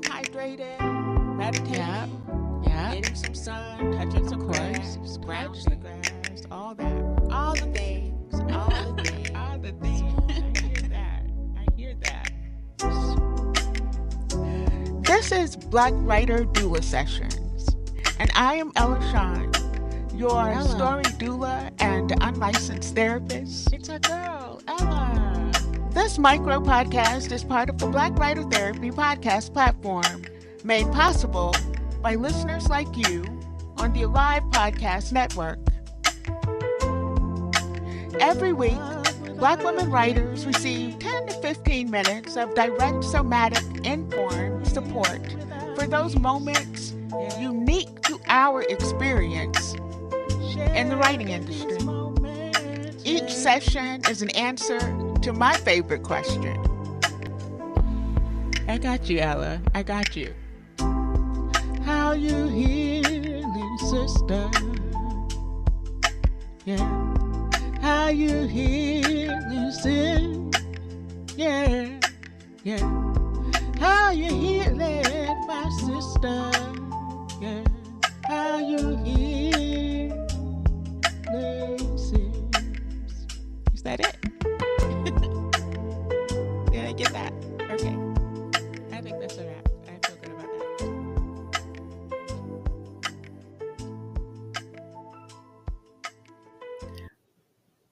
staying hydrated, Yeah, meditating, yeah, getting some sun, touching some of course. grass, Touch the grounding, grass, all that. all the things, all the All the things. things. I hear that. I hear that. This is Black Writer Doula Sessions, and I am Ella Shawn, your Ella. story doula and unlicensed therapist. It's a girl, Ella. This micro podcast is part of the Black Writer Therapy podcast platform, made possible by listeners like you on the Alive Podcast Network. Every week, Black women writers receive 10 to 15 minutes of direct somatic informed support for those moments unique to our experience in the writing industry. Each session is an answer to my favorite question. I got you, Ella. I got you. How you healing, sister? Yeah. How you healing, sister? Yeah. Yeah. How you healing, my sister? Yeah. How you healing, sis? Is that it? Did I get that? Okay. I think that's a wrap. I feel good about that.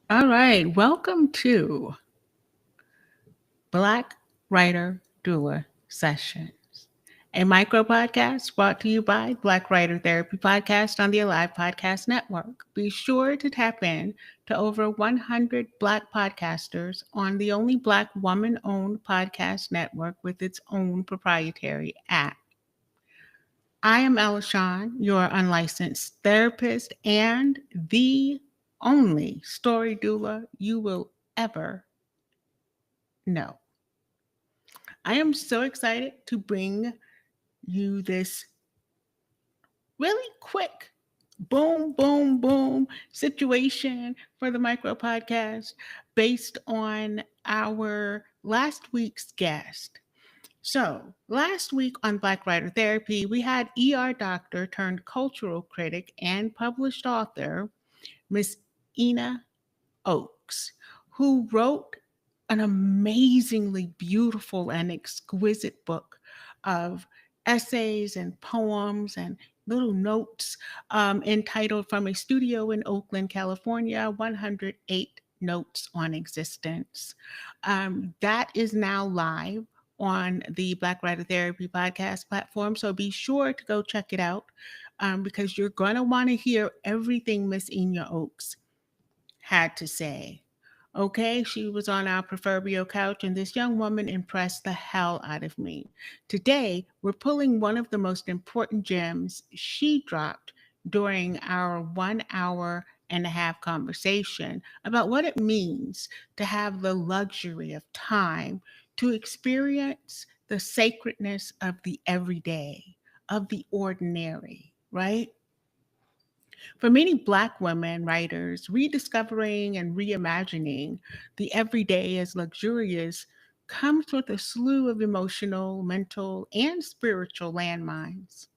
All right. Welcome to Black Writer Doula Sessions, a micro podcast brought to you by Black Writer Therapy Podcast on the Alive Podcast Network. Be sure to tap in to over 100 Black podcasters on the only Black woman-owned podcast network with its own proprietary app. I am Ella Shawn, your unlicensed therapist and the only story doula you will ever know. I am so excited to bring you this really quick boom, boom, boom situation for the micro podcast based on our last week's guest. So, last week on Black Writer Therapy, we had ER doctor turned cultural critic and published author, Miss Ina Oakes, who wrote an amazingly beautiful and exquisite book of essays and poems and little notes entitled From a Studio in Oakland, California, 108 Notes on Existence. That is now live on the Black Writer Therapy podcast platform. So be sure to go check it out because you're going to want to hear everything Miss Ina Oakes had to say. Okay, she was on our proverbial couch, and this young woman impressed the hell out of me. Today, we're pulling one of the most important gems she dropped during our 1 hour and a half conversation about what it means to have the luxury of time to experience the sacredness of the everyday, of the ordinary, right? For many Black women writers, rediscovering and reimagining the everyday as luxurious comes with a slew of emotional, mental, and spiritual landmines.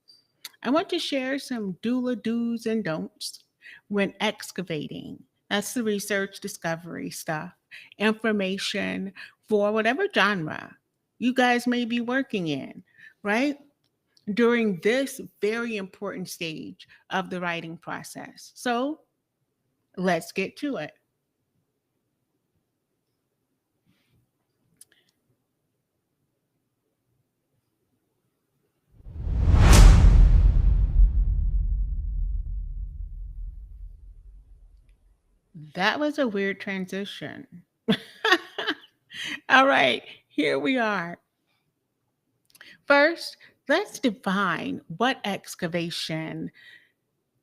I want to share some doula do's and don'ts when excavating. That's the research discovery stuff, information for whatever genre you guys may be working in, right? During this very important stage of the writing process. So let's get to it. That was a weird transition. All right, here we are. First, let's define what excavation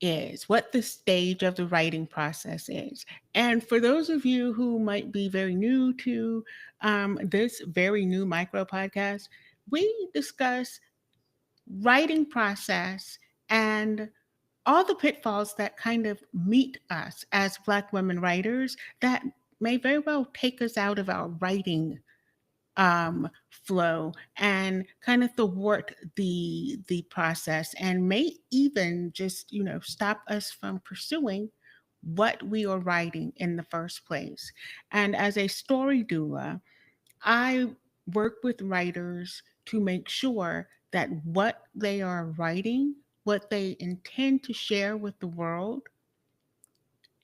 is, what the stage of the writing process is. And for those of you who might be very new to this very new micro podcast, we discuss writing process and all the pitfalls that kind of meet us as Black women writers that may very well take us out of our writing flow and kind of thwart the process, and may even just stop us from pursuing what we are writing in the first place. And as a story doula, I work with writers to make sure that what they are writing, what they intend to share with the world,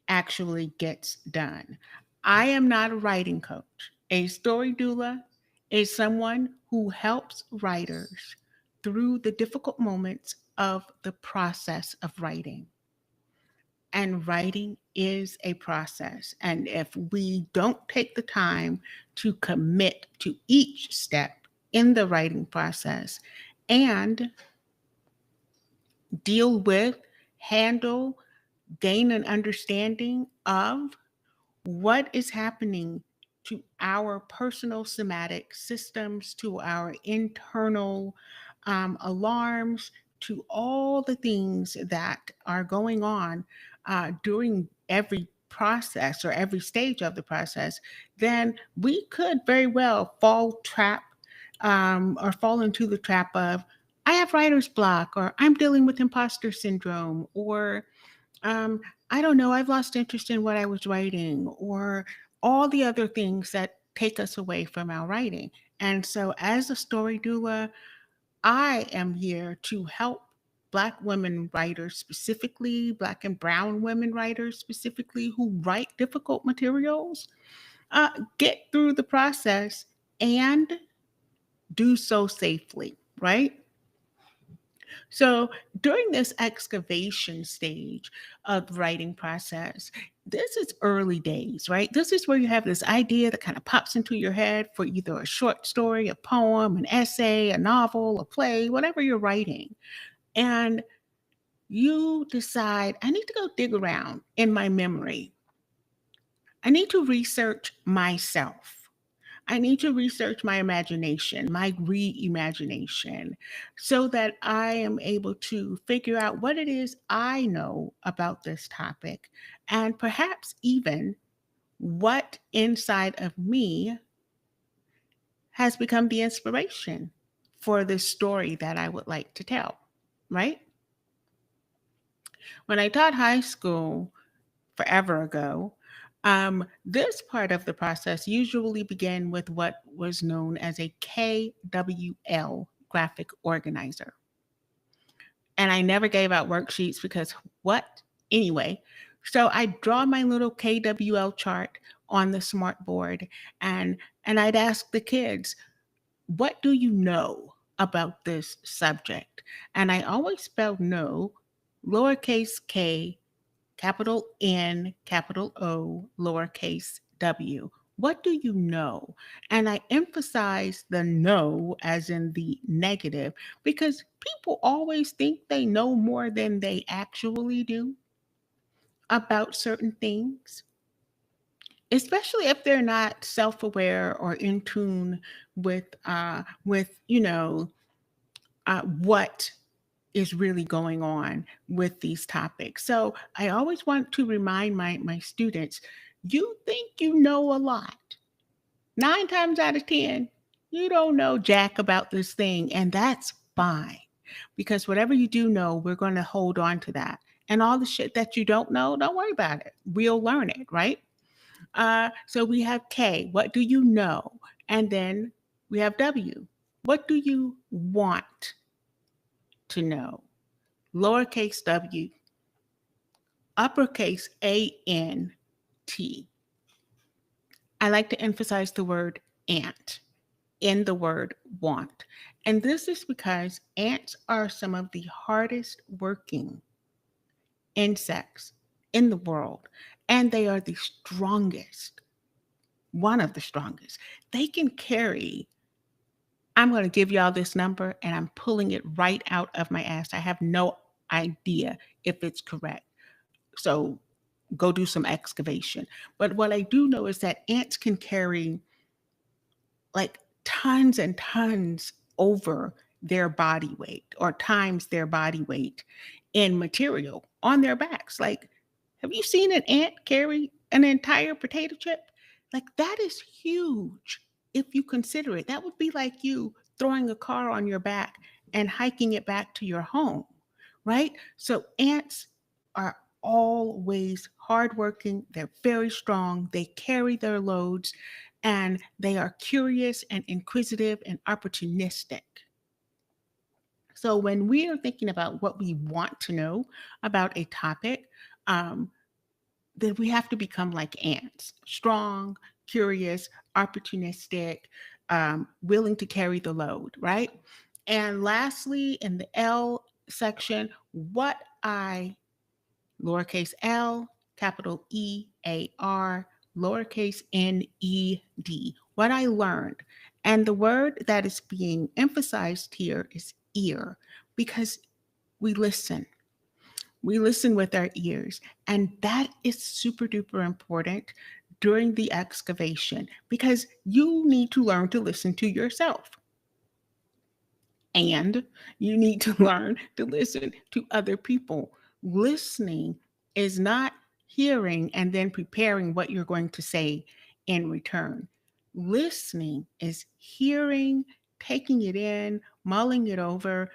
actually gets done. I am not a writing coach. A story doula is someone who helps writers through the difficult moments of the process of writing. And writing is a process. And if we don't take the time to commit to each step in the writing process and deal with, handle, gain an understanding of what is happening to our personal somatic systems, to our internal alarms, to all the things that are going on during every process or every stage of the process, then we could very well fall into the trap of, I have writer's block, or I'm dealing with imposter syndrome, or um, I don't know, I've lost interest in what I was writing, or all the other things that take us away from our writing. And so, as a story doula, I am here to help Black women writers, specifically Black and Brown women writers, specifically who write difficult materials, get through the process and do so safely, right? So during this excavation stage of the writing process, this is early days, right? This is where you have this idea that kind of pops into your head for either a short story, a poem, an essay, a novel, a play, whatever you're writing. And you decide, I need to go dig around in my memory. I need to research myself. I need to research my imagination, my reimagination, so that I am able to figure out what it is I know about this topic, and perhaps even what inside of me has become the inspiration for this story that I would like to tell, right? When I taught high school forever ago, this part of the process usually began with what was known as a KWL, graphic organizer. And I never gave out worksheets because what? Anyway, so I draw my little KWL chart on the smart board, and I'd ask the kids, what do you know about this subject? And I always spell know, lowercase k, capital N, capital O, lowercase w. What do you know? And I emphasize the no as in the negative, because people always think they know more than they actually do about certain things, especially if they're not self-aware or in tune with what is really going on with these topics. So I always want to remind my students, you think you know a lot. 9 times out of 10, you don't know jack about this thing, and that's fine. Because whatever you do know, we're going to hold on to that. And all the shit that you don't know, don't worry about it. We'll learn it, right? So we have K, what do you know? And then we have W, what do you want to know? Lowercase w, uppercase ANT. I like to emphasize the word ant in the word want. And this is because ants are some of the hardest working insects in the world, and they are the strongest, one of the strongest. They can carry, I'm going to give y'all this number and I'm pulling it right out of my ass. I have no idea if it's correct. So go do some excavation. But what I do know is that ants can carry like tons and tons over their body weight, or times their body weight in material on their backs. Like, have you seen an ant carry an entire potato chip? Like, that is huge. if you consider it. That would be like you throwing a car on your back and hiking it back to your home, right? So ants are always hardworking. They're very strong. They carry their loads, and they are curious and inquisitive and opportunistic. So when we are thinking about what we want to know about a topic, um, then we have to become like ants: strong, curious, opportunistic, willing to carry the load, right? And lastly, in the L section, what I, lowercase l, capital EAR, lowercase NED, what I learned. And the word that is being emphasized here is ear, because we listen. We listen with our ears. And that is super duper important during the excavation, because you need to learn to listen to yourself. And you need to learn to listen to other people. Listening is not hearing and then preparing what you're going to say in return. Listening is hearing, taking it in, mulling it over,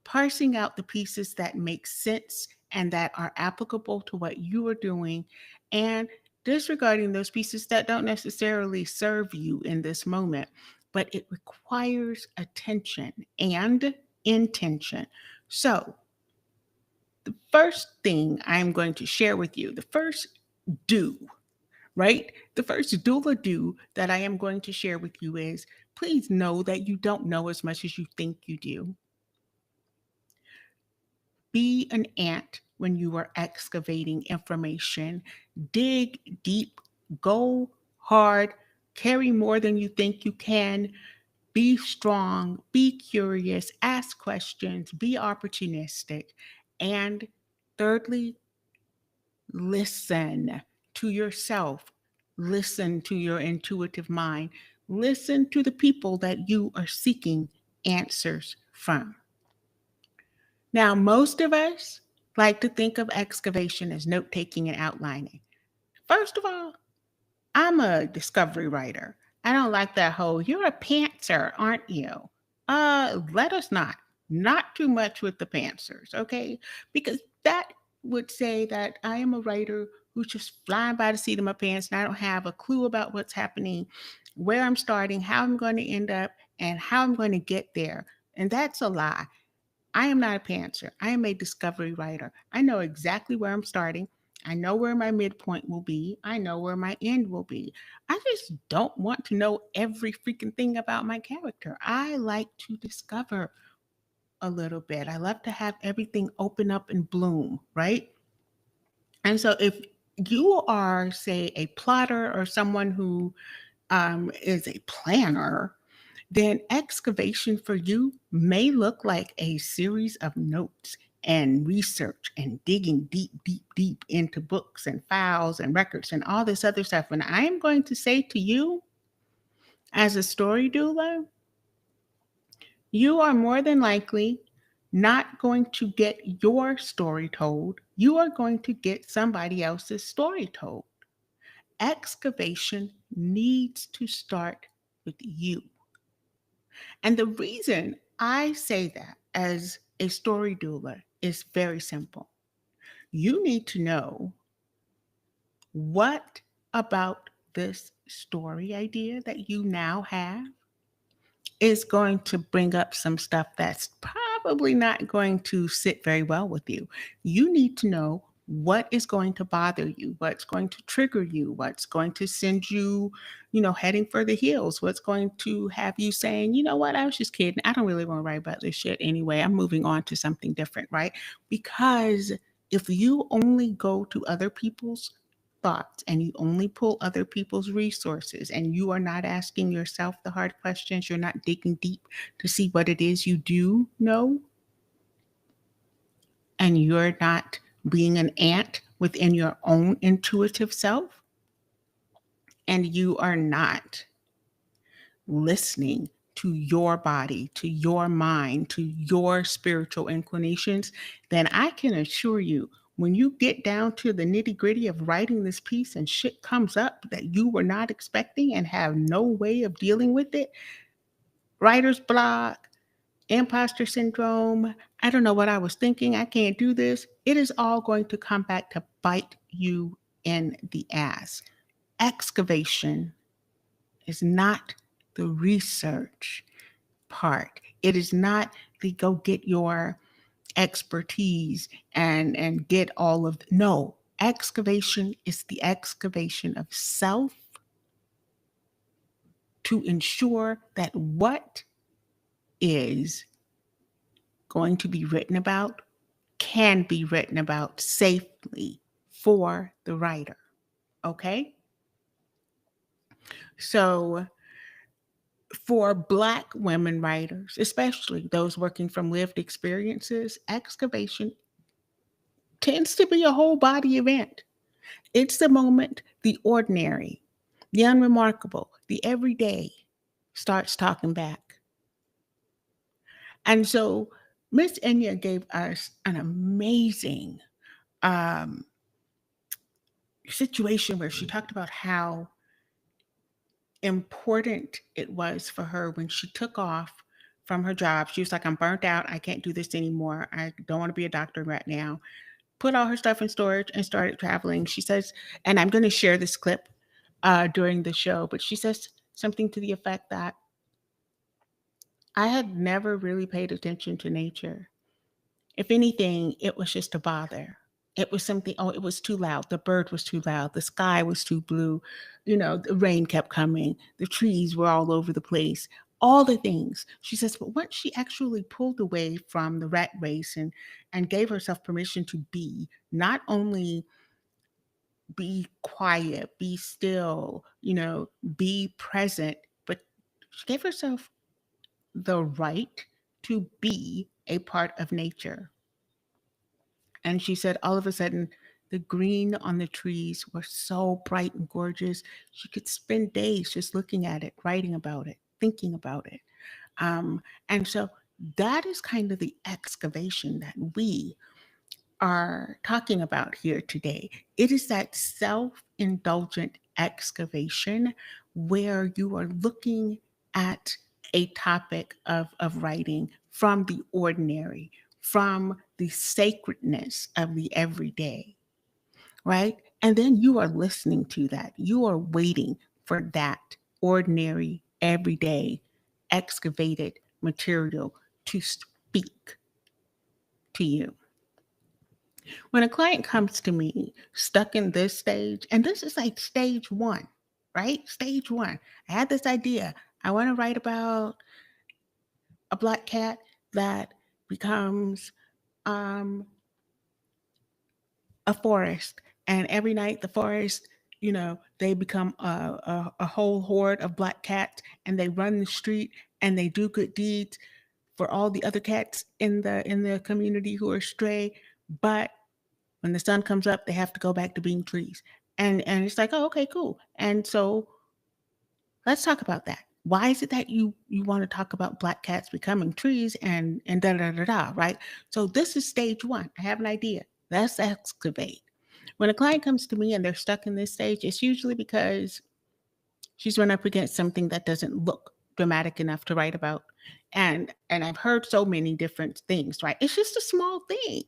parsing out the pieces that make sense and that are applicable to what you are doing, and disregarding those pieces that don't necessarily serve you in this moment. But it requires attention and intention. So, the first thing I'm going to share with you, the first do, right? The first doula do that I am going to share with you is, please know that you don't know as much as you think you do. Be an ant when you are excavating information. Dig deep, go hard, carry more than you think you can. Be strong, be curious, ask questions, be opportunistic. And thirdly, listen to yourself. Listen to your intuitive mind. Listen to the people that you are seeking answers from. Now, most of us like to think of excavation as note taking and outlining. First of all, I'm a discovery writer. I don't like that whole, you're a pantser, aren't you? Let us not too much with the pantsers, okay? Because that would say that I am a writer who's just flying by the seat of my pants and I don't have a clue about what's happening, where I'm starting, how I'm going to end up, and how I'm going to get there. And that's a lie. I am not a pantser. I am a discovery writer. I know exactly where I'm starting. I know where my midpoint will be. I know where my end will be. I just don't want to know every freaking thing about my character. I like to discover a little bit. I love to have everything open up and bloom, right? And so if you are, say, a plotter or someone who is a planner, then excavation for you may look like a series of notes and research and digging deep, deep, deep into books and files and records and all this other stuff. And I am going to say to you, as a story doula, you are more than likely not going to get your story told. You are going to get somebody else's story told. Excavation needs to start with you. And the reason I say that as a story doula is very simple. You need to know what about this story idea that you now have is going to bring up some stuff that's probably not going to sit very well with you. You need to know what is going to bother you, what's going to trigger you, what's going to send you, heading for the hills, what's going to have you saying, you know what, I was just kidding. I don't really want to write about this shit anyway. I'm moving on to something different, right? Because if you only go to other people's thoughts and you only pull other people's resources and you are not asking yourself the hard questions, you're not digging deep to see what it is you do know, and you're not being an ant within your own intuitive self, and you are not listening to your body, to your mind, to your spiritual inclinations, then I can assure you, when you get down to the nitty gritty of writing this piece and shit comes up that you were not expecting and have no way of dealing with it, writer's block, imposter syndrome, I don't know what I was thinking, I can't do this, it is all going to come back to bite you in the ass. Excavation is not the research part. It is not the go get your expertise and get all of no. Excavation is the excavation of self to ensure that what is going to be written about can be written about safely for the writer. Okay? So, for Black women writers, especially those working from lived experiences, excavation tends to be a whole body event. It's the moment the ordinary, the unremarkable, the everyday starts talking back. And so Miss Enya gave us an amazing um, situation where she talked about how important it was for her when she took off from her job. She was like, I'm burnt out. I can't do this anymore. I don't want to be a doctor right now. Put all her stuff in storage and started traveling. She says, and I'm going to share this clip during the show, but she says something to the effect that I had never really paid attention to nature. If anything, it was just a bother. It was something, oh, it was too loud. The bird was too loud. The sky was too blue. You know, the rain kept coming. The trees were all over the place. All the things. She says, but once she actually pulled away from the rat race and gave herself permission to be, not only be quiet, be still, be present, but she gave herself the right to be a part of nature. And she said all of a sudden, the green on the trees were so bright and gorgeous. She could spend days just looking at it, writing about it, thinking about it. And so that is kind of the excavation that we are talking about here today. It is that self indulgent excavation where you are looking at a topic of writing from the ordinary, from the sacredness of the everyday, right? And then you are listening to that. You are waiting for that ordinary, everyday, excavated material to speak to you. When a client comes to me stuck in this stage, and this is like stage one, right? Stage one. I had this idea. I want to write about a black cat that becomes um, a forest. And every night, the forest, they become a whole horde of black cats and they run the street and they do good deeds for all the other cats in the community who are stray. But when the sun comes up, they have to go back to being trees. And it's like, oh, okay, cool. And so let's talk about that. Why is it that you want to talk about black cats becoming trees and da da da da, right? So this is stage one. I have an idea. Let's excavate. When a client comes to me and they're stuck in this stage, it's usually because she's run up against something that doesn't look dramatic enough to write about. And I've heard so many different things, right? It's just a small thing.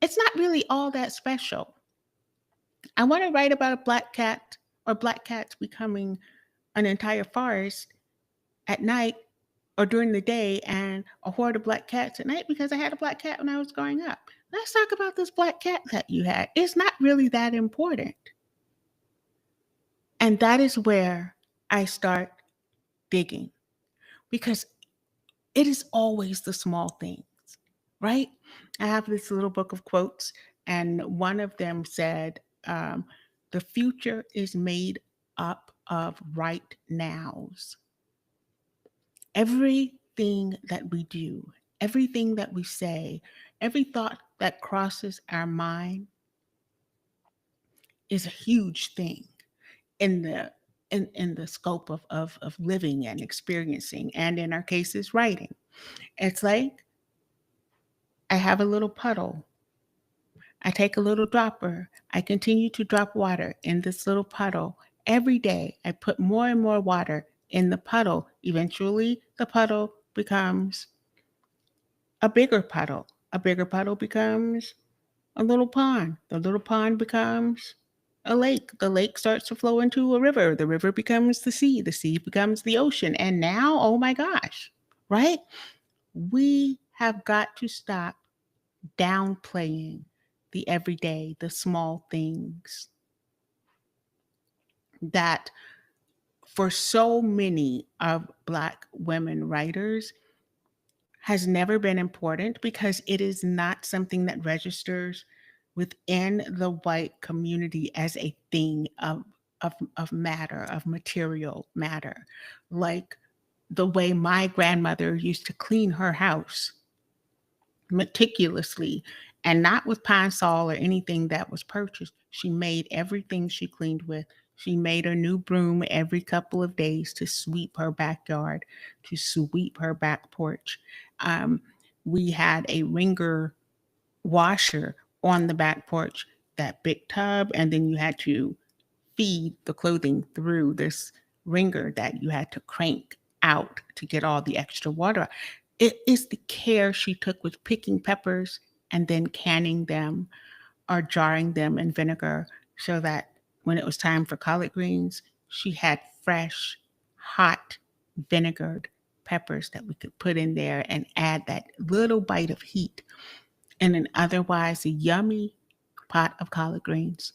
It's not really all that special. I want to write about a black cat or black cats becoming an entire forest at night or during the day and a horde of black cats at night because I had a black cat when I was growing up. Let's talk about this black cat that you had. It's not really that important. And that is where I start digging because it is always the small things, right? I have this little book of quotes, and one of them said, the future is made up of right nows. Everything that we do, everything that we say, every thought that crosses our mind is a huge thing in the scope of living and experiencing, and in our cases, writing. It's like I have a little puddle. I take a little dropper. I continue to drop water in this little puddle. Every day, I put more and more water in the puddle. Eventually, the puddle becomes a bigger puddle. A bigger puddle becomes a little pond. The little pond becomes a lake. The lake starts to flow into a river. The river becomes the sea. The sea becomes the ocean. And now, oh my gosh, right? We have got to stop downplaying the everyday, the small things that for so many of Black women writers has never been important because it is not something that registers within the white community as a thing of matter, of material matter. Like the way my grandmother used to clean her house meticulously and not with Pine Sol or anything that was purchased. She made everything she cleaned with. She made a new broom every couple of days to sweep her backyard, to sweep her back porch. Um, we had a ringer washer on the back porch, that big tub, and then you had to feed the clothing through this ringer that you had to crank out to get all the extra water. It is the care she took with picking peppers and then canning them or jarring them in vinegar so that when it was time for collard greens, she had fresh, hot, vinegared peppers that we could put in there and add that little bite of heat in an otherwise yummy pot of collard greens.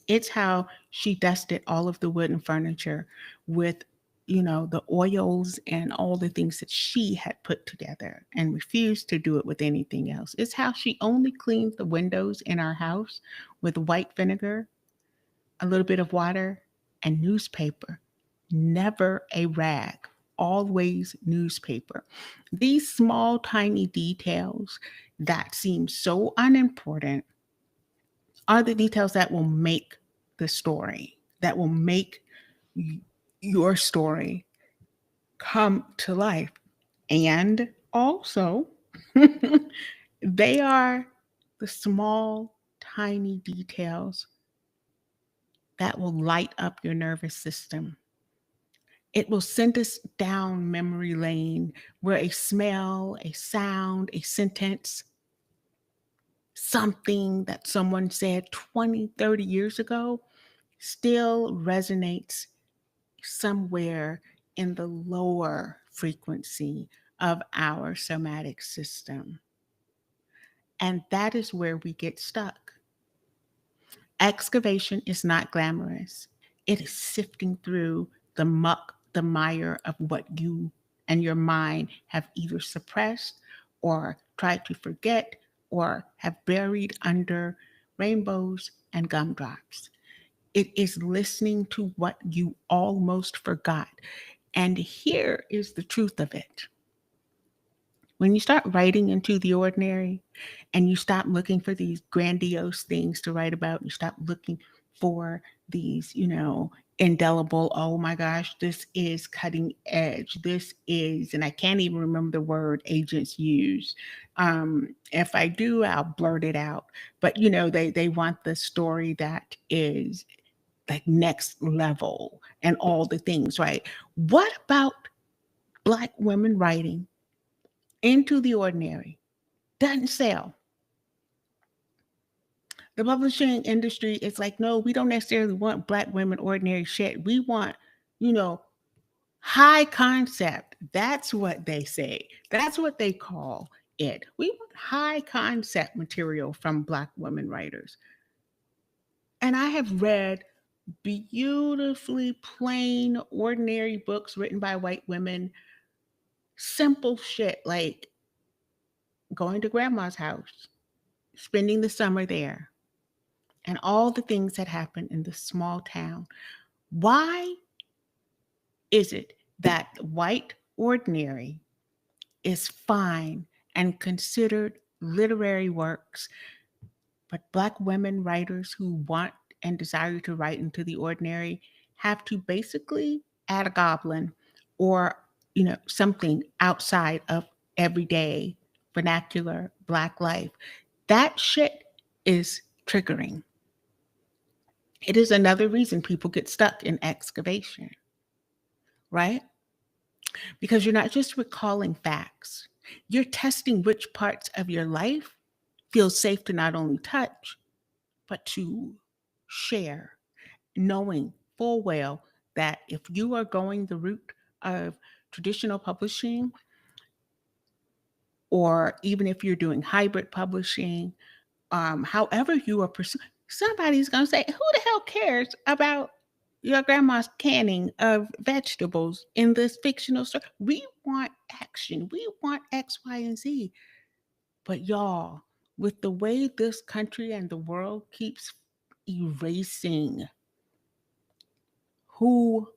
It's how she dusted all of the wooden furniture with, the oils and all the things that she had put together and refused to do it with anything else. It's how she only cleaned the windows in our house with white vinegar, a little bit of water, and newspaper. Never a rag, always newspaper. These small, tiny details that seem so unimportant are the details that will make the story, that will make your story come to life. And also, they are the small, tiny details that will light up your nervous system. It will send us down memory lane where a smell, a sound, a sentence, something that someone said 20, 30 years ago still resonates somewhere in the lower frequency of our somatic system. And that is where we get stuck. Excavation is not glamorous. It is sifting through the muck, the mire of what you and your mind have either suppressed or tried to forget or have buried under rainbows and gumdrops. It is listening to what you almost forgot. And here is the truth of it. When you start writing into the ordinary and you stop looking for these grandiose things to write about, you stop looking for these, indelible, oh my gosh, this is cutting edge. This is, and I can't even remember the word agents use. If I do, I'll blurt it out. But, they want the story that is like next level and all the things, right? What about Black women writing into the ordinary? Doesn't sell. The publishing industry is like, no, we don't necessarily want Black women ordinary shit. We want, you know, high concept. That's what they say. That's what they call it. We want high concept material from Black women writers. And I have read beautifully plain, ordinary books written by white women. Simple shit like going to grandma's house, spending the summer there, and all the things that happen in this small town. Why is it that white ordinary is fine and considered literary works, but Black women writers who want and desire to write into the ordinary have to basically add a goblin or, something outside of everyday vernacular Black life? That shit is triggering. It is another reason people get stuck in excavation, right? Because you're not just recalling facts, you're testing which parts of your life feel safe to not only touch, but to share, knowing full well that if you are going the route of traditional publishing, or even if you're doing hybrid publishing, however you are pursuing, somebody's going to say, who the hell cares about your grandma's canning of vegetables in this fictional story? We want action. We want X, Y, and Z. But y'all, with the way this country and the world keeps erasing who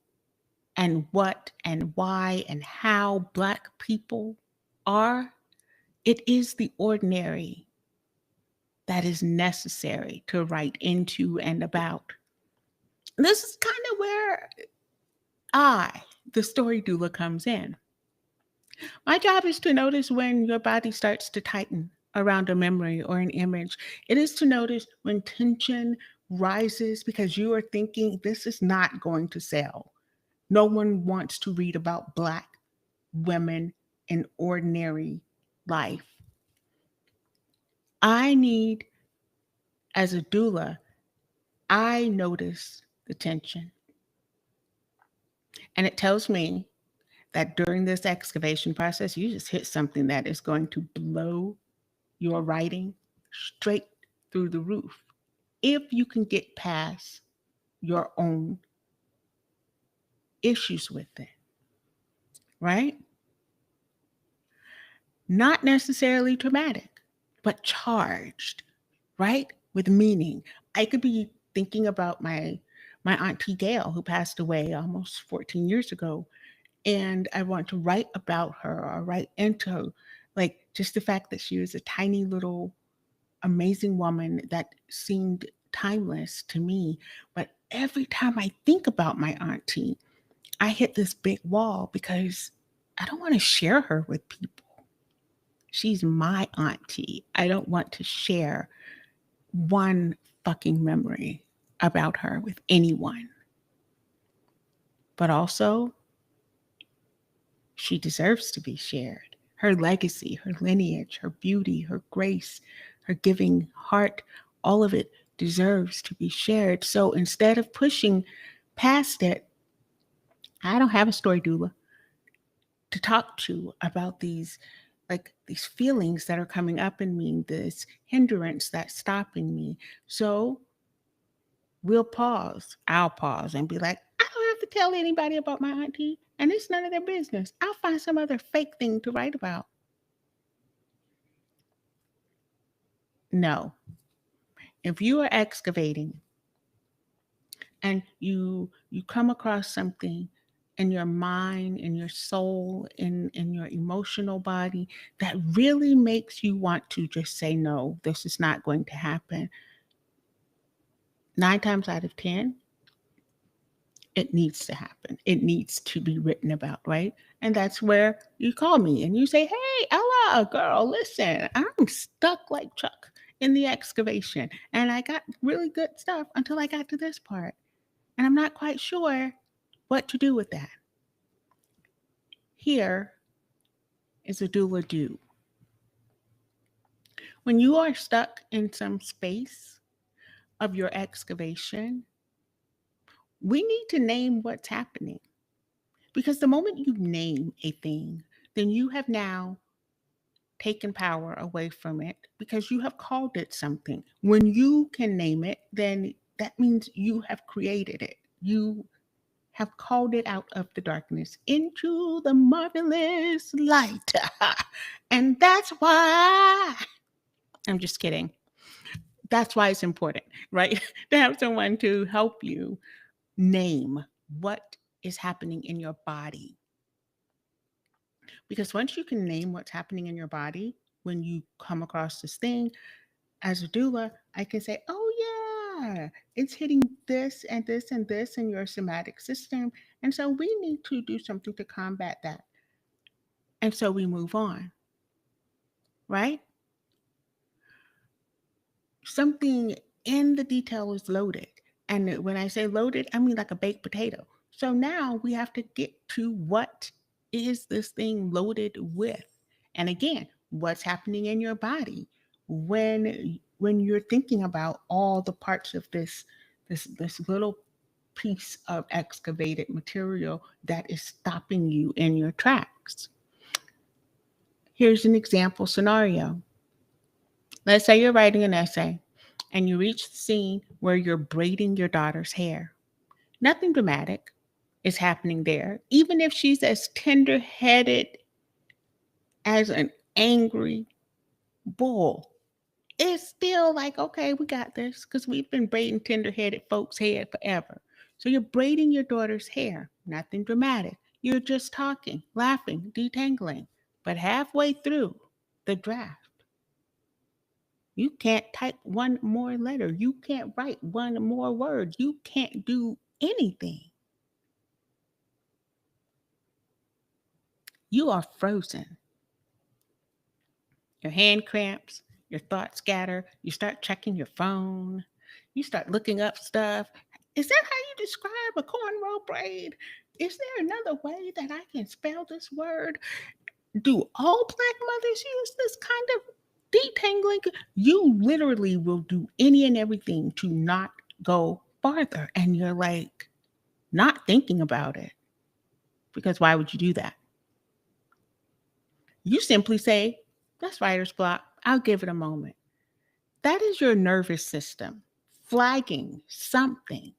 and what and why and how Black people are, it is the ordinary that is necessary to write into and about. This is kind of where the story doula, comes in. My job is to notice when your body starts to tighten around a memory or an image. It is to notice when tension rises because you are thinking, this is not going to sell. No one wants to read about Black women in ordinary life. I need, as a doula, I notice the tension. And it tells me that during this excavation process, you just hit something that is going to blow your writing straight through the roof if you can get past your own issues with it, right? Not necessarily traumatic, but charged, right? With meaning. I could be thinking about my auntie Gail, who passed away almost 14 years ago, and I want to write about her or write into her, like just the fact that she was a tiny little amazing woman that seemed timeless to me. But every time I think about my auntie, I hit this big wall because I don't want to share her with people. She's my auntie. I don't want to share one fucking memory about her with anyone. But also, she deserves to be shared. Her legacy, her lineage, her beauty, her grace, her giving heart, all of it deserves to be shared. So instead of pushing past it, I don't have a story doula to talk to about these feelings that are coming up in me, this hindrance that's stopping me. So I'll pause and be like, I don't have to tell anybody about my auntie, and it's none of their business. I'll find some other fake thing to write about. No. If you are excavating and you come across something in your mind, in your soul, in your emotional body that really makes you want to just say, no, this is not going to happen. 9 times out of 10, it needs to happen. It needs to be written about, right? And that's where you call me and you say, hey, Ella, girl, listen, I'm stuck like Chuck in the excavation. And I got really good stuff until I got to this part. And I'm not quite sure what to do with that. Here is a doula do. When you are stuck in some space of your excavation, we need to name what's happening. Because the moment you name a thing, then you have now taken power away from it because you have called it something. When you can name it, then that means you have created it. You have called it out of the darkness into the marvelous light. And that's why, I'm just kidding. That's why it's important, right? To have someone to help you name what is happening in your body. Because once you can name what's happening in your body, when you come across this thing, as a doula, I can say, oh, yeah, it's hitting this and this and this in your somatic system. And so we need to do something to combat that. And so we move on, right? something in the detail is loaded. And when I say loaded, I mean like a baked potato. So now we have to get to what is this thing loaded with? And again, what's happening in your body when you're thinking about all the parts of this little piece of excavated material that is stopping you in your tracks. Here's an example scenario. Let's say you're writing an essay and you reach the scene where you're braiding your daughter's hair. Nothing dramatic is happening there, even if she's as tender headed as an angry bull. It's still like, okay, we got this because we've been braiding tender headed folks' hair forever. So you're braiding your daughter's hair, nothing dramatic. You're just talking, laughing, detangling. But halfway through the draft, you can't type one more letter. You can't write one more word. You can't do anything. You are frozen. Your hand cramps, your thoughts scatter. You start checking your phone. You start looking up stuff. Is that how you describe a cornrow braid? Is there another way that I can spell this word? Do all Black mothers use this kind of detangling? You literally will do any and everything to not go farther. And you're like, not thinking about it. Because why would you do that? You simply say, that's writer's block. I'll give it a moment. That is your nervous system flagging something.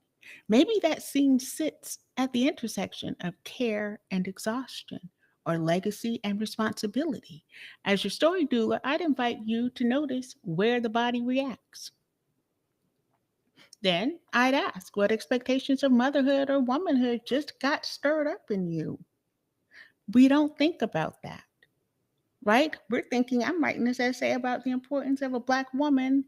Maybe that scene sits at the intersection of care and exhaustion, or legacy and responsibility. As your story doula, I'd invite you to notice where the body reacts. Then I'd ask what expectations of motherhood or womanhood just got stirred up in you. We don't think about that, right? We're thinking, I'm writing this essay about the importance of a Black woman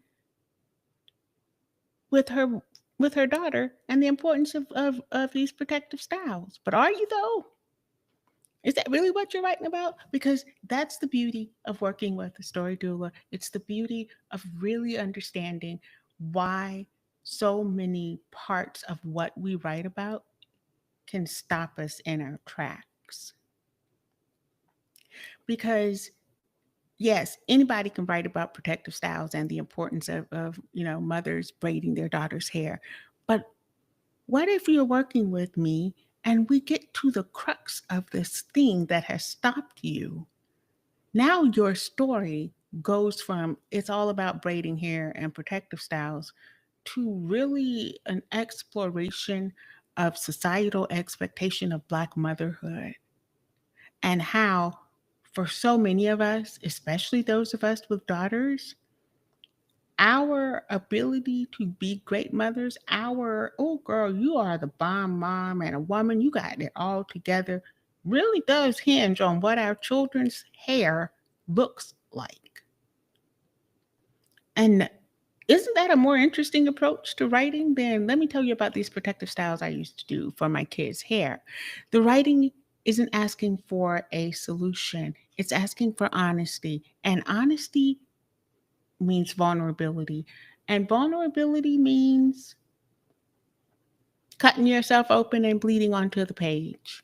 with her daughter and the importance of these protective styles. But are you though? Is that really what you're writing about? Because that's the beauty of working with a story doula. It's the beauty of really understanding why so many parts of what we write about can stop us in our tracks. Because yes, anybody can write about protective styles and the importance of mothers braiding their daughter's hair. But what if you're working with me and we get to the crux of this thing that has stopped you? Now your story goes from it's all about braiding hair and protective styles to really an exploration of societal expectation of Black motherhood and how, for so many of us, especially those of us with daughters, our ability to be great mothers, oh girl, you are the bomb mom and a woman, you got it all together, really does hinge on what our children's hair looks like. And isn't that a more interesting approach to writing than let me tell you about these protective styles I used to do for my kids' hair? The writing isn't asking for a solution, it's asking for honesty. And honesty means vulnerability. And vulnerability means cutting yourself open and bleeding onto the page.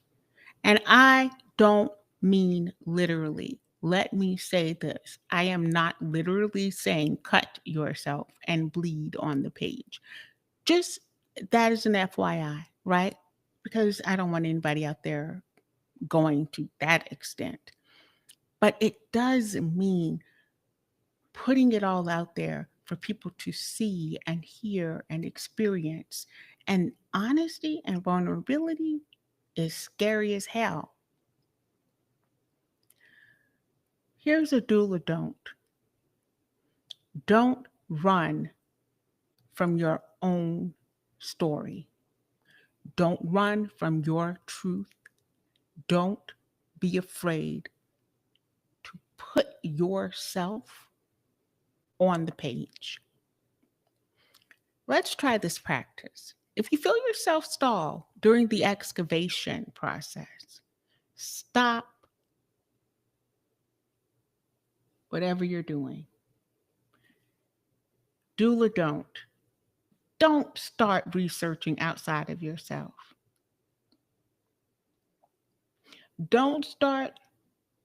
And I don't mean literally. Let me say this. I am not literally saying cut yourself and bleed on the page. Just that is an FYI, right? Because I don't want anybody out there going to that extent. But it does mean putting it all out there for people to see and hear and experience. And honesty and vulnerability is scary as hell. Here's a doula don't. Don't run from your own story. Don't run from your truth. Don't be afraid to put yourself on the page. Let's try this practice. If you feel yourself stall during the excavation process, stop whatever you're doing. Doula don't start researching outside of yourself. Don't start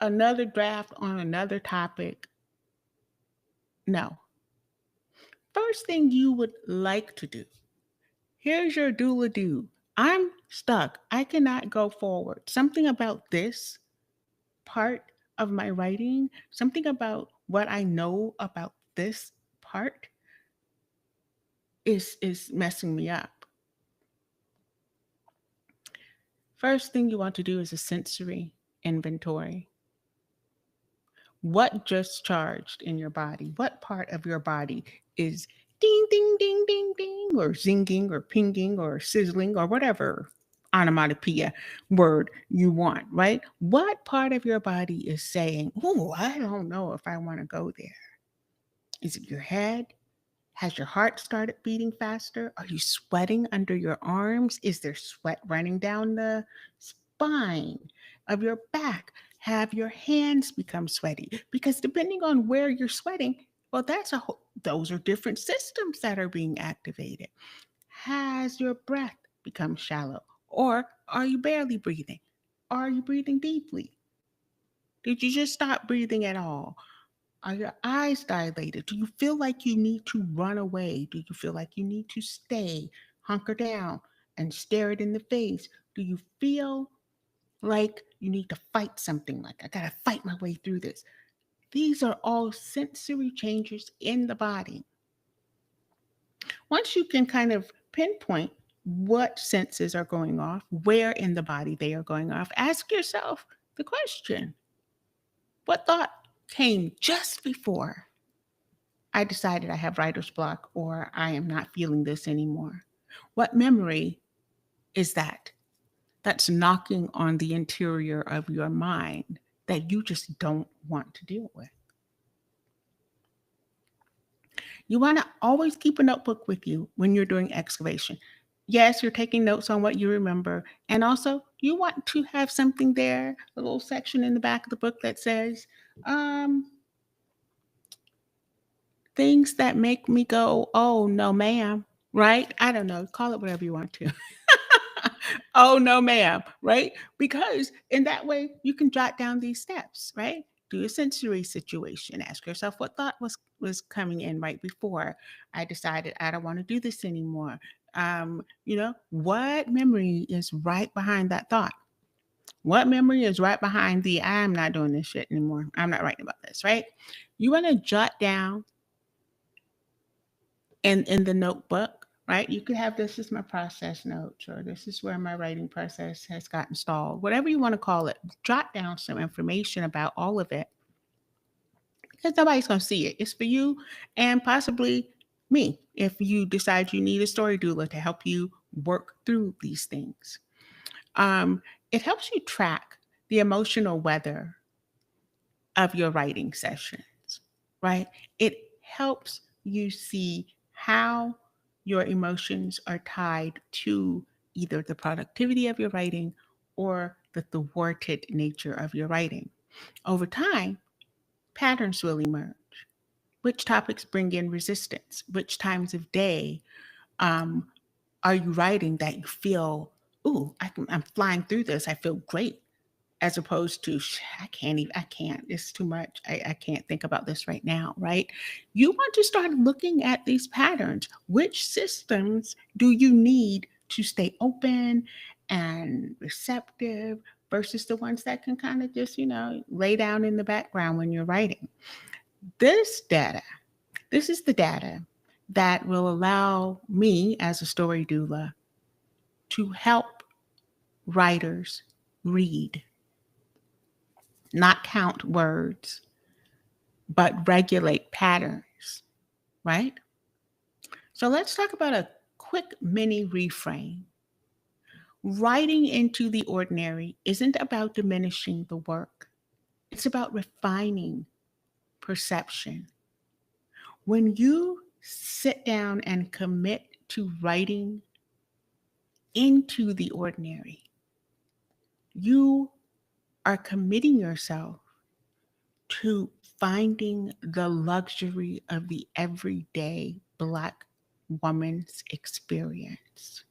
another draft on another topic. No. First thing you would like to do, here's your doula do. I'm stuck. I cannot go forward. Something about this part of my writing, something about what I know about this part is messing me up. First thing you want to do is a sensory inventory. What just charged in your body? What part of your body is ding, ding, ding, ding, ding, or zinging, or pinging, or sizzling, or whatever onomatopoeia word you want, right? What part of your body is saying, oh, I don't know if I want to go there? Is it your head? Has your heart started beating faster? Are you sweating under your arms? Is there sweat running down the spine of your back? Have your hands become sweaty? Because depending on where you're sweating, well, those are different systems that are being activated. Has your breath become shallow? Or are you barely breathing? Are you breathing deeply? Did you just stop breathing at all? Are your eyes dilated? Do you feel like you need to run away? Do you feel like you need to stay, hunker down, and stare it in the face? Do you feel like you need to fight something, like I gotta fight my way through this? These are all sensory changes in the body. Once you can kind of pinpoint what senses are going off, where in the body they are going off, ask yourself the question, what thought came just before I decided I have writer's block or I am not feeling this anymore? What memory is that that's knocking on the interior of your mind that you just don't want to deal with? You want to always keep a notebook with you when you're doing excavation. Yes, you're taking notes on what you remember. And also, you want to have something there, a little section in the back of the book that says, um, things that make me go, oh, no, ma'am, right? I don't know. Call it whatever you want to. Oh, no, ma'am, right? Because in that way, you can jot down these steps, right? Do a sensory situation. Ask yourself what thought was coming in right before I decided I don't want to do this anymore. What memory is right behind that thought? What memory is right behind the I'm not doing this shit anymore? I'm not writing about this, right? You want to jot down in the notebook, right? You could have this is my process notes, or this is where my writing process has gotten stalled, whatever you want to call it. Jot down some information about all of it because nobody's going to see it. It's for you and possibly me if you decide you need a story doula to help you work through these things. It helps you track the emotional weather of your writing sessions, right? It helps you see how your emotions are tied to either the productivity of your writing or the thwarted nature of your writing. Over time, patterns will emerge. Which topics bring in resistance? Which times of day um, are you writing that you feel, ooh, I'm flying through this. I feel great, as opposed to I can't, it's too much. I can't think about this right now, right? You want to start looking at these patterns. Which systems do you need to stay open and receptive versus the ones that can kind of just, lay down in the background when you're writing? This is the data that will allow me as a story doula to help writers read, not count words, but regulate patterns, right? So let's talk about a quick mini reframe. Writing into the ordinary isn't about diminishing the work, it's about refining perception. When you sit down and commit to writing into the ordinary, you are committing yourself to finding the luxury of the everyday Black woman's experience.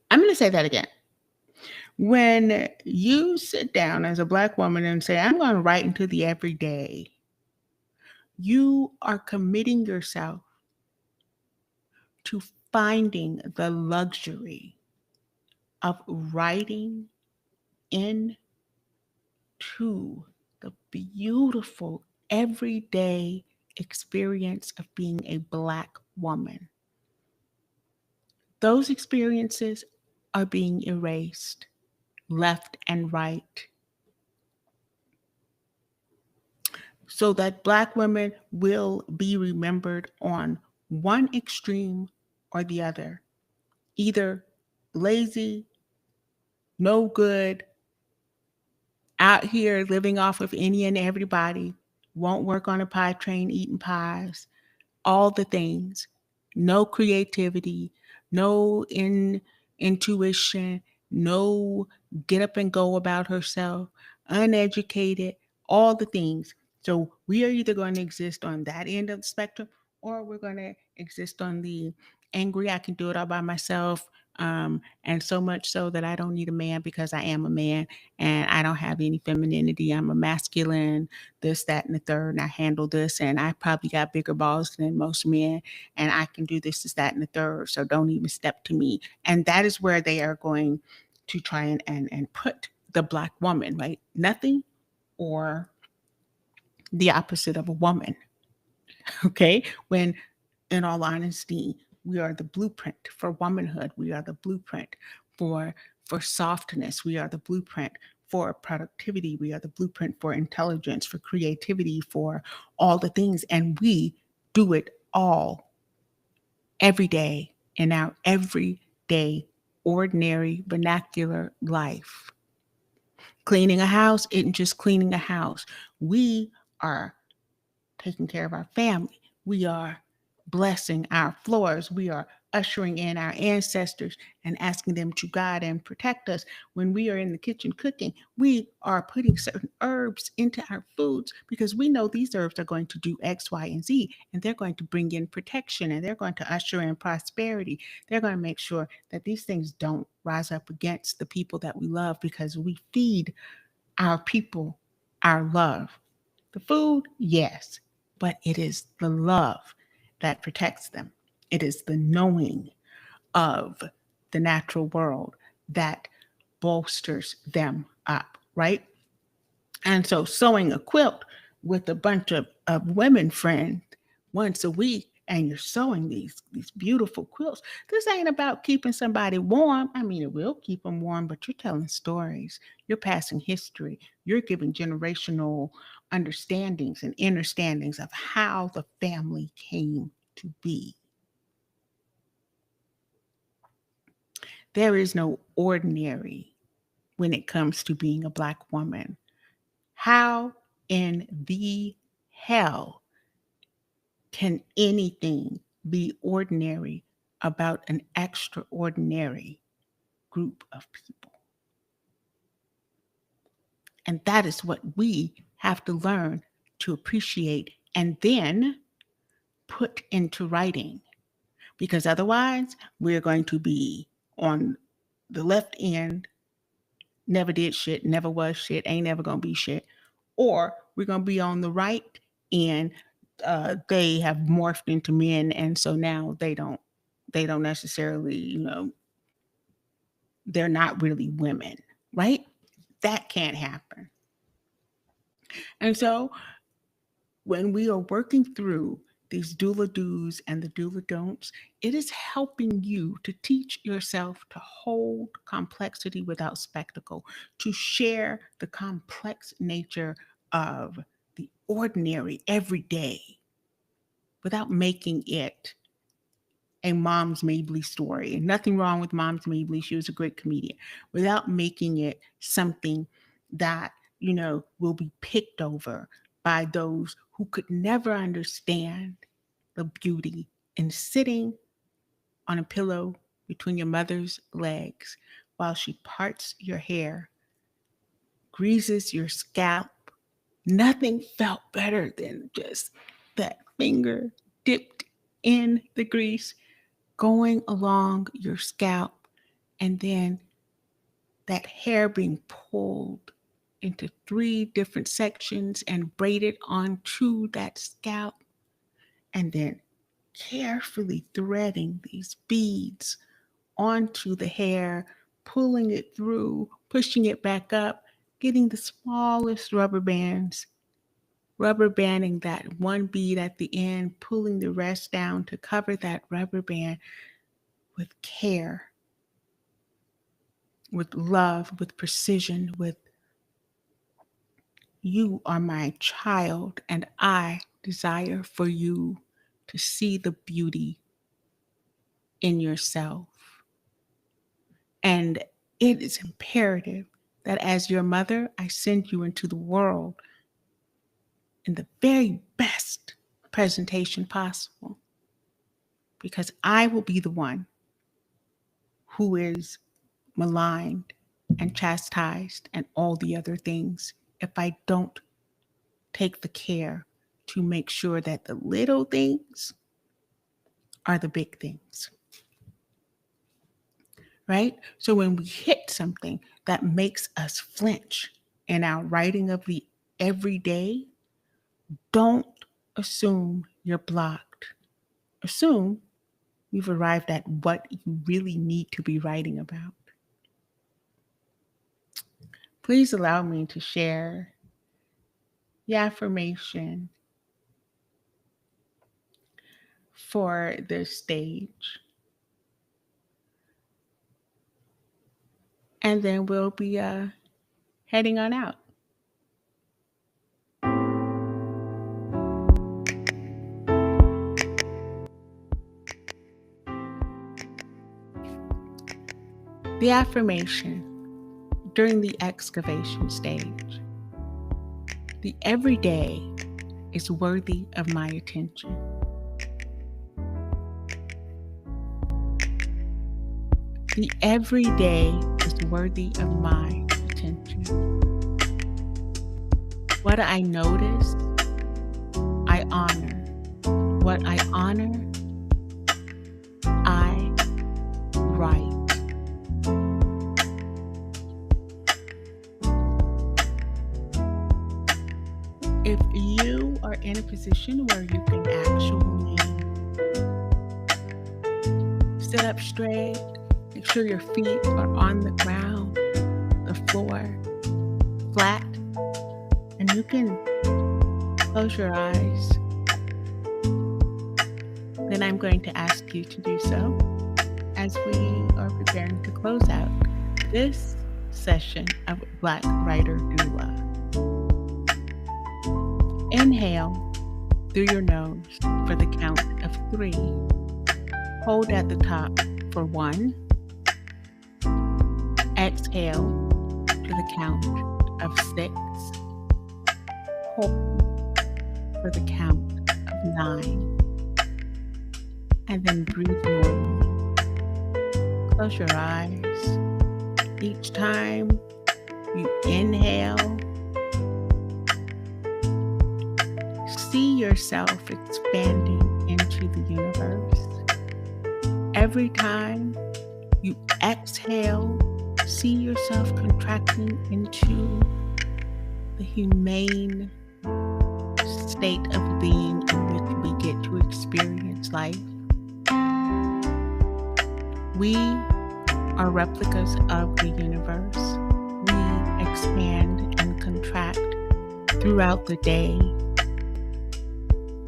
I'm going to say that again. When you sit down as a Black woman and say, I'm going to write into the everyday, you are committing yourself to finding the luxury of writing into the beautiful everyday experience of being a Black woman. Those experiences are being erased left and right so that Black women will be remembered on one extreme or the other, either lazy, no good, out here living off of any and everybody, won't work on a pie train eating pies, all the things, no creativity, no intuition, no get up and go about herself, uneducated, all the things. So we are either going to exist on that end of the spectrum or we're going to exist on the angry, I can do it all by myself. And so much so that I don't need a man because I am a man and I don't have any femininity. I'm a masculine, this, that, and the third, and I handle this, and I probably got bigger balls than most men, and I can do this, that, and the third, so don't even step to me. And that is where they are going to try and put the Black woman, right? Nothing or the opposite of a woman, okay? When, in all honesty, we are the blueprint for womanhood. We are the blueprint for softness. We are the blueprint for productivity. We are the blueprint for intelligence, for creativity, for all the things. And we do it all every day in our everyday, ordinary, vernacular life. Cleaning a house isn't just cleaning a house. We are taking care of our family. We are blessing our floors. We are ushering in our ancestors and asking them to guide and protect us. When we are in the kitchen cooking, we are putting certain herbs into our foods because we know these herbs are going to do X, Y, and Z, and they're going to bring in protection and they're going to usher in prosperity. They're going to make sure that these things don't rise up against the people that we love because we feed our people our love. The food, yes, but it is the love that protects them. It is the knowing of the natural world that bolsters them up, right? And so sewing a quilt with a bunch of women friends once a week and you're sewing these beautiful quilts. This ain't about keeping somebody warm. I mean, it will keep them warm, but you're telling stories. You're passing history. You're giving generational understandings and understandings of how the family came to be. There is no ordinary when it comes to being a Black woman. How in the hell can anything be ordinary about an extraordinary group of people? And that is what we have to learn to appreciate and then put into writing. Because otherwise, we're going to be on the left end, never did shit, never was shit, ain't never gonna be shit. Or we're gonna be on the right end. They have morphed into men, and so now they don't necessarily, they're not really women, right? That can't happen. And so when we are working through these doula do's and the doula don'ts, it is helping you to teach yourself to hold complexity without spectacle, to share the complex nature of the ordinary everyday without making it a Moms Mabley story. And nothing wrong with Moms Mabley. She was a great comedian. Without making it something that, will be picked over by those who could never understand the beauty in sitting on a pillow between your mother's legs while she parts your hair, greases your scalp. Nothing felt better than just that finger dipped in the grease, going along your scalp, and then that hair being pulled into 3 different sections and braided onto that scalp, and then carefully threading these beads onto the hair, pulling it through, pushing it back up, getting the smallest rubber bands, rubber banding that one bead at the end, pulling the rest down to cover that rubber band with care, with love, with precision, with you are my child, and I desire for you to see the beauty in yourself. And it is imperative that as your mother, I send you into the world in the very best presentation possible, because I will be the one who is maligned and chastised and all the other things if I don't take the care to make sure that the little things are the big things. Right? So when we hit something that makes us flinch in our writing of the everyday, don't assume you're blocked. Assume you've arrived at what you really need to be writing about. Please allow me to share the affirmation for the stage. And then we'll be heading on out. The affirmation during the excavation stage. The everyday is worthy of my attention. The everyday is worthy of my attention. What I notice, I honor. What I honor, I write. If you are in a position where you can actually sit up straight, make sure your feet are on the ground, the floor, flat, and you can close your eyes, then I'm going to ask you to do so as we are preparing to close out this session of Black Writer Doula. Inhale through your nose for the count of 3. Hold at the top for 1. Exhale to the count of 6. Hold for the count of 9. And then breathe normally. Close your eyes. Each time you inhale, see yourself expanding into the universe. Every time you exhale, see yourself contracting into the humane state of being in which we get to experience life. We are replicas of the universe. We expand and contract throughout the day,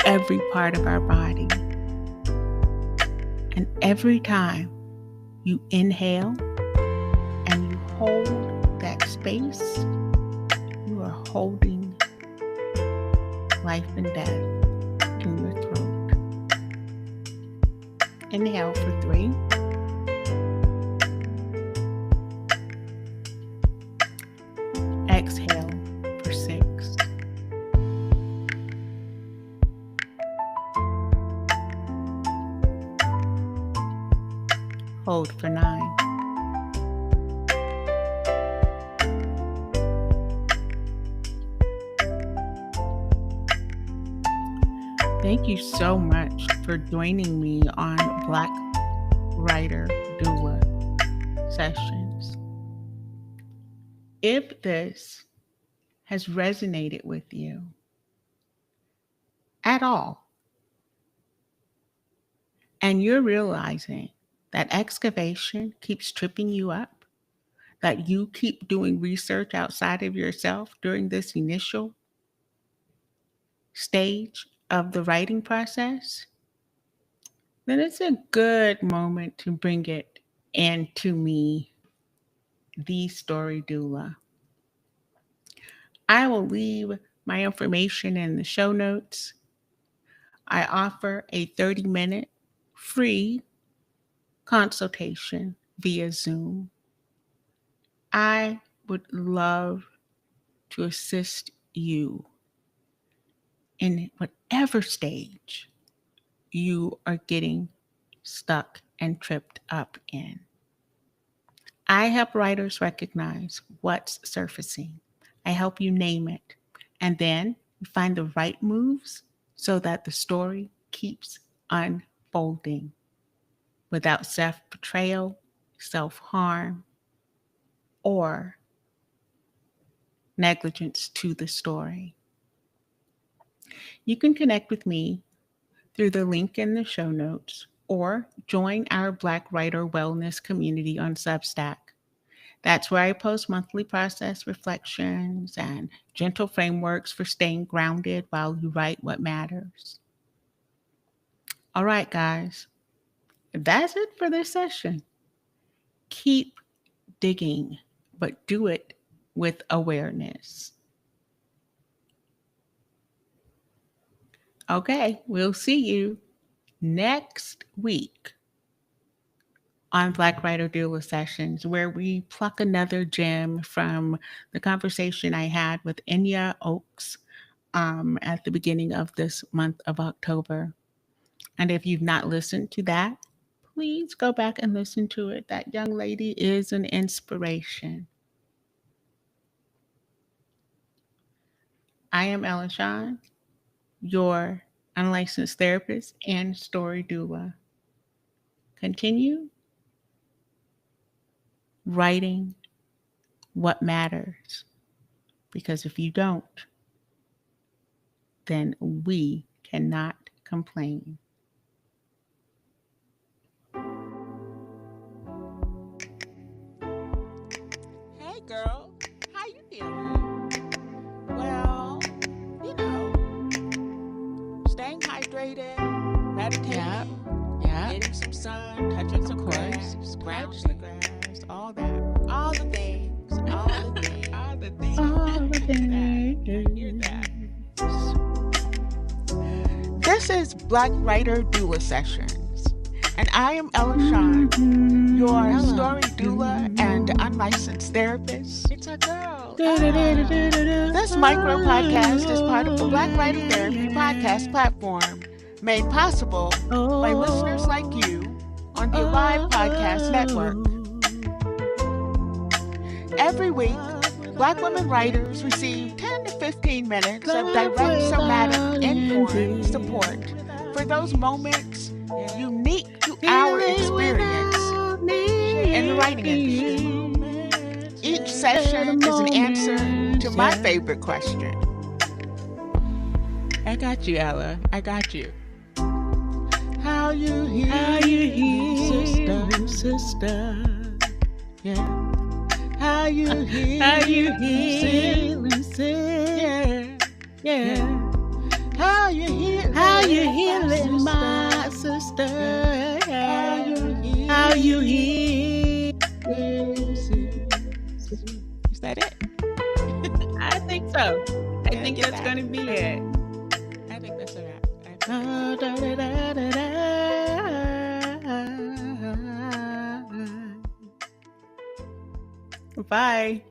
every part of our body. And every time you inhale and you hold that space, you are holding life and death in your throat. Inhale for 3. Exhale for 6. Hold for 9. Thank you so much for joining me on Black Writer Doula Sessions. If this has resonated with you at all, and you're realizing that excavation keeps tripping you up, that you keep doing research outside of yourself during this initial stage of the writing process, then it's a good moment to bring it into me, the story doula. I will leave my information in the show notes. I offer a 30-minute free consultation via Zoom. I would love to assist you in whatever stage you are getting stuck and tripped up in. I help writers recognize what's surfacing. I help you name it. And then you find the right moves so that the story keeps unfolding without self-betrayal, self-harm, or negligence to the story. You can connect with me through the link in the show notes or join our Black Writer Wellness community on Substack. That's where I post monthly process reflections and gentle frameworks for staying grounded while you write what matters. All right, guys, that's it for this session. Keep digging, but do it with awareness. Okay, we'll see you next week on Black Writer Doula Sessions, where we pluck another gem from the conversation I had with Enya Oaks at the beginning of this month of October. And if you've not listened to that, please go back and listen to it. That young lady is an inspiration. I am Ellen Shawn, your unlicensed therapist and story doula. Continue writing what matters, because if you don't, then we cannot complain. Hey girl, how you feeling? Well, staying hydrated, meditating, getting some sun, touching some grass, scratch the grass, all that, all the things, all the things, all the things. I hear that. This is Black Writer Doula Sessions, and I am Ella Shawn, your story doula and unlicensed therapist. It's a girl. This micro podcast is part of the Black Writer Therapy podcast platform, made possible by listeners like you on the Alive Podcast Network. Every week, Black women writers receive 10 to 15 minutes of direct somatic informed support for those moments unique to our experience in the writing industry. Each session is an answer to my favorite question. I got you, Ella. I got you. How you healing, sister? Yeah. How you healing, sister? Yeah. How you healing, my sister? How you healing? Is that it? I think so. I think that's going to be it. I think that's a wrap. Bye.